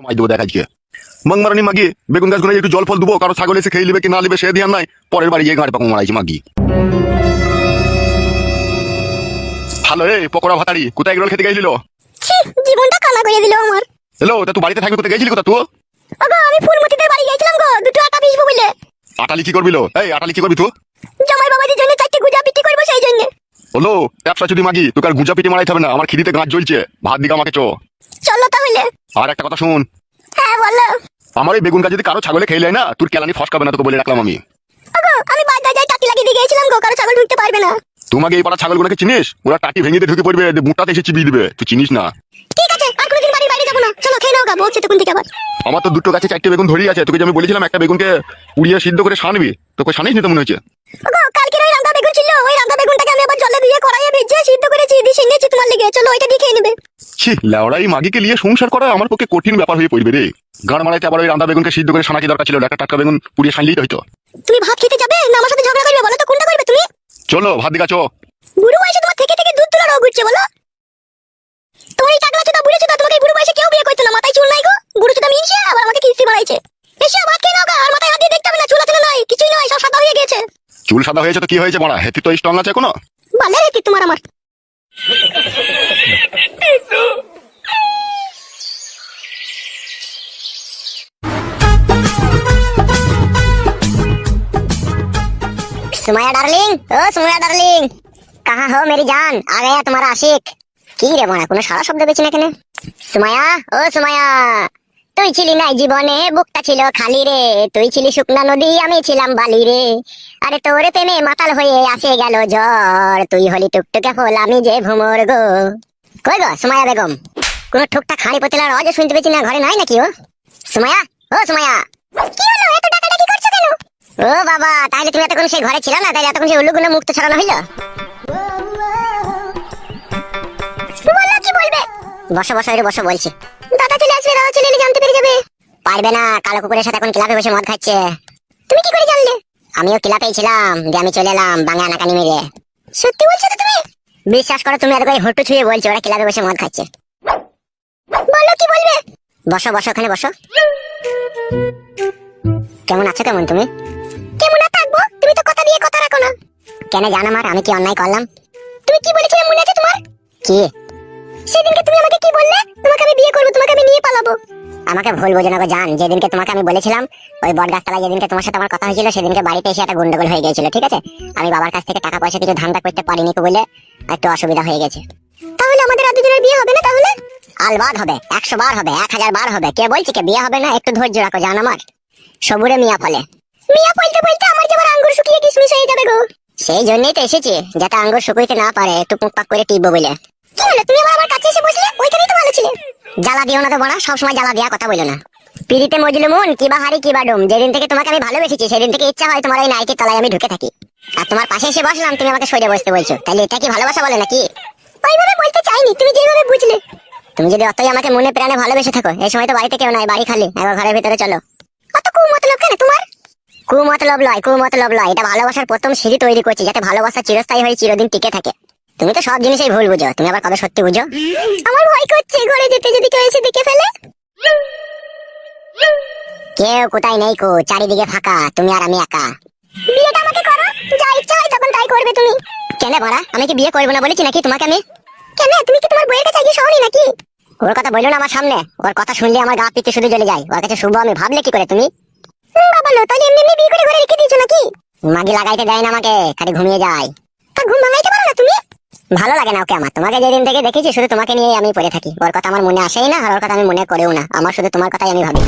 মাই দেবো দেখ আজকে মাংমারানি মাগি বেগুন গাছ একটু জল ফল দেবো, কারো ছাগল এসে খেয়ে নেবে কি না নেবে সে ধ্যান নাই। পরের বাড়ি গিয়ে গাঁড় পাকু মারাইছি মাগি। হ্যালো রে পকোড়া ভাতারি, কোথায় এগরোল খেতে গেছিল? জীবনটা কানা করে দিল আমার। হ্যালো তা তুই বাড়িতে থাকবি, কোথায় গেছিলি কোথা তুই? ওগো আমি ফুলমতিদের বাড়ি গিয়েছিলাম গো, দুটো আটা বিছবো বলে। আটালি কি করবি লো? এই আটালি কি করবি তুই? জামাই বাবাজির জন্য চারটে গুজা বিক্রি করবো সেই জন্য। হলো ব্যবসা যদি মাগি তোকে আর গুজা পিটি মারাইতে হবে না, আমার খিদিতে গাঁট জ্বলছে, ভাত দিকে আমাকে চো। চলো তাহলে। আর একটা কথা শুন, হ্যাঁ বলো। আমার এই বেগুন গাছ যদি কারো ছাগলে খেয়ে নেয় না, তোর কেলানি ফসকাবে না, তোকে বলে রাখলাম আমি। ওগো আমি বাজারে যাই টাকি লাগিয়ে দিয়ে গিয়েছিলাম গো, কারো ছাগল ঢুকতে পারবে না। তোমাকে এই পাড়া ছাগলগুলোকে চিনিস? ওরা টাটি ভেঙে দিয়ে ঢুকে পড়বে, মুটাতে এসে চিবিয়ে দিবে, তুই চিনিস না। ঠিক আছে আর কোনোদিন বাড়ির বাইরে যাবো না, চলো খেয়ে নাও গা, বলছে তখন থেকে আবার। আমার তো দুটো গাছে চারটে বেগুন ধরেই আছে, তোকে যে আমি বলেছিলাম একটা বেগুনকে পুড়িয়ে সিদ্ধ করে সানবি, তোকে সানিস নি তো মনে হচ্ছে। ওগো কালকে ওই রান্না বেগুন ছিল, ওই রান্না বেগুনটাকে আমি আবার জলে দিয়ে কড়াইয়ে ভেজে সিদ্ধ করেছি, দিয়ে সেনেছি তোমার লেগে, চলো ওইটা দিয়ে খেয়ে নেবে। ছি লেওড়াই মাগিকে নিয়ে সংসার করা আমার পক্ষে কঠিন ব্যাপার হয়ে পড়বে রে। গান মারাইতে আবার ওই রান্না বেগুনকে সিদ্ধ করে সানা কি দরকার ছিল? একটা টাটকা বেগুন পুড়িয়ে সানলেই তো হইতো। তুমি ভাত খেতে যাবে না আমার সাথে ঝগড়া করবে? বলো তো কোনটা করবে তুমি? চলো ভাত দিকা চো। বুড়ো বয়সে তোমার থেকে থেকে দুধ তোলা রোগ উঠছে বলো। তোমার এই টাকলা চোদা বুড়ো চোদা, তোমাকে এই বুড়ো বয়সে কেউ বিয়ে করতো না, মাথায় চুল নাই গো, বুড়ো চোদা মিনছে আবার আমাকে কিস্তি বানাইছে। এসে ভাত খেয়ে নাও গা, আর মাথায় হাত দিয়ে দেখতে হবে না, চুল আছে না নাই, কিছুই নয়, সব সাদা হয়ে গেছে। চুল সাদা হয়েছে তো কি হয়েছে মারা, হেতি তো স্ট্রং আছে এখনো। ভালো রেতি তোমার আমার। सुमैया डार्लिंग, ओ सुमैया डार्लिंग, कहाँ हो मेरी जान? आ गया तुम्हारा आशिक। কি রে মনে কোনো সারা শব্দ পেছি না কেন? সুমাইয়া, ও সুমাইয়া, তুই ছিলি নাই জীবনে, বুকটা ছিল খালি রে, তুই ছিলি শুকনা নদী, আমি ছিলাম বালি রে, আরে তোর প্রেমে মাতাল হয়ে আসে গেল জ্বর, তুই হলি টুকটুকে ফুল আমি যে ভুমর গো। কই গো সুমাইয়া বেগম, কোন ঠুকটাক হাঁড়ি পতেলার আওয়াজ শুনতে পেছি না, ঘরে নাই নাকি ও? সুমাইয়া, ও সুমাইয়া, কি হলো এত ডাকাডাকি করছো কেন? ও বাবা, তাহলে তুমি এতক্ষণ সেই ঘরে ছিল না, তাহলে এতক্ষণ সেই উল্লুগুলো মুক্ত ছড়ানো হইলো। কি বলবে? বসো বসো, এর বসো বলছি। দাদা চলে আসবে, দাদা চলে এলে জানতে পেরে যাবে। পারবে না, কালো কুকুরের সাথে এখন ক্লাবে বসে মদ খাচ্ছে। তুমি কি করে জানলে? আমিও ক্লাবেই ছিলাম, দিয়ে আমি চলে এলাম বাংলা নাকানি মেরে। সত্যি বলছো তো তুমি? বিশ্বাস করো, তুমি এত করে হটু ছুঁয়ে বলছো ওরা ক্লাবে বসে মদ খাচ্ছে। বলো কি বলবে? বসো বসো, ওখানে বসো। কেমন আছো কেমন তুমি? কেমন আর থাকবো, তুমি তো কথা দিয়ে কথা রাখো না। কেন জান আমার, আমি কি অন্যায় করলাম? তুমি কি বলেছিলে মনে আছে তোমার? কি? সেদিনকে তুমি আমাকে কি বললে? তোমাকে আমি বিয়ে করব, তোমাকে আমি নিয়ে পালাবো। আমাকে ভুল বোঝো না গো জান, যেদিনকে তোমাকে আমি বলেছিলাম ওই বটগাছতলায় যেদিনকে তোমার সাথে আমার কথা হয়েছিল, সেদিনকে বাড়িতে এসে একটা গন্ডগোল হয়ে গিয়েছিল, ঠিক আছে? আমি বাবার কাছ থেকে টাকা পয়সা কিছু ধান্দা করতে পারিনি বলে একটু অসুবিধা হয়ে গেছে। তাহলে আমাদের আর দুজনের বিয়ে হবে না তাহলে? আলবাদ হবে, 100 বার হবে, 1000 বার হবে, কে বলছে কে বিয়ে হবে না? একটু ধৈর্য রাখো জান আমার, সবুরে মিয়া ফলে। মিয়া ফলতে ফলতে আমার যে আবার আঙ্গুর শুকিয়ে কিশমিশ হয়ে যাবে গো। সেই জন্যই তো এসেছি, যাতে আঙ্গুর শুকাইতে না পারে, একটু পুকপাক করে টিপবো বলে। কি হলো তুমি আবার আমার কাছে এসে বসলে? ওইখানেই তো ভালো ছিলে। জ্বালা দিও না তো বড়া, সবসময় জ্বালা দিয়া কথা বলো না। পিড়িতে মজলু মন কিবা হারি কিবা ডুম, যেদিন থেকে তোমাকে আমি ভালোবেসেছি সেদিন থেকে ইচ্ছা হয় তোমার এই নাইটির তলায় আমি ঢুকে থাকি। আর তোমার পাশে এসে বসলাম, তুমি আমাকে সরে বসতে বলছো, তাহলে এটা কি ভালোবাসা বলে নাকি? ওইভাবে বলতে চাইনি, তুমি যেভাবে বুঝলে। তুমি যদি অতই আমাকে মনে প্রাণে ভালোবেসে থাকো, এই সময় তো বাড়িতে কেউ নাই, বাড়ি খালি, একবার ঘরের ভিতরে চলো। অত কুমতলব কেন তোমার? কুমতলব লয়, কুমতলব লয়, এটা ভালোবাসার প্রথম সিঁড়ি তৈরি করছি, যাতে ভালোবাসা চিরস্থায়ী হয়ে চিরদিন টিকে থাকে। তুমি তো সব জিনিসই ভুল বুঝো, তুমি আবার কবে সত্যি বুঝো? আমার ভয় করছে ঘরে যেতে, যদি কেউ এসে দেখে ফেলে। কেউ কোথায় নেই কো, চারিদিকে ফাঁকা, তুমি আর আমি একা। বিয়েটা আমাকে করো, যা ইচ্ছা হয় তখন তাই করবে তুমি। কেন বড়া, আমি কি বিয়ে করবো না বলেছি নাকি তোমাকে আমি? কেন, তুমি কি তোমার বইয়ের কাছে গিয়ে শোনি নাকি? ওর কথা বললো না আমার সামনে, ওর কথা শুনলে আমার গা পিত্তে শুধু জ্বলে যায়, ওর কাছে শুভ আমি ভাবলে কি করে তুমি? বাবা লো, তাহলে এমনি এমনি বিয়ে করে ঘরে রেখে দিয়েছো নাকি? মাগি লাগাইতে দেয় না আমাকে, খালি ঘুমিয়ে যায়। তা ঘুম ভাঙাইতে পারো না তুমি? ভালো লাগে না ওকে আমার, তোমাকে যেদিন থেকে দেখেছি শুধু তোমাকে নিয়ে আমি পড়ে থাকি, ওর কথা আমার মনে আসেই না, আর ওর কথা আমি মনে করেও না, আমার শুধু তোমার কথাই আমি ভাবি।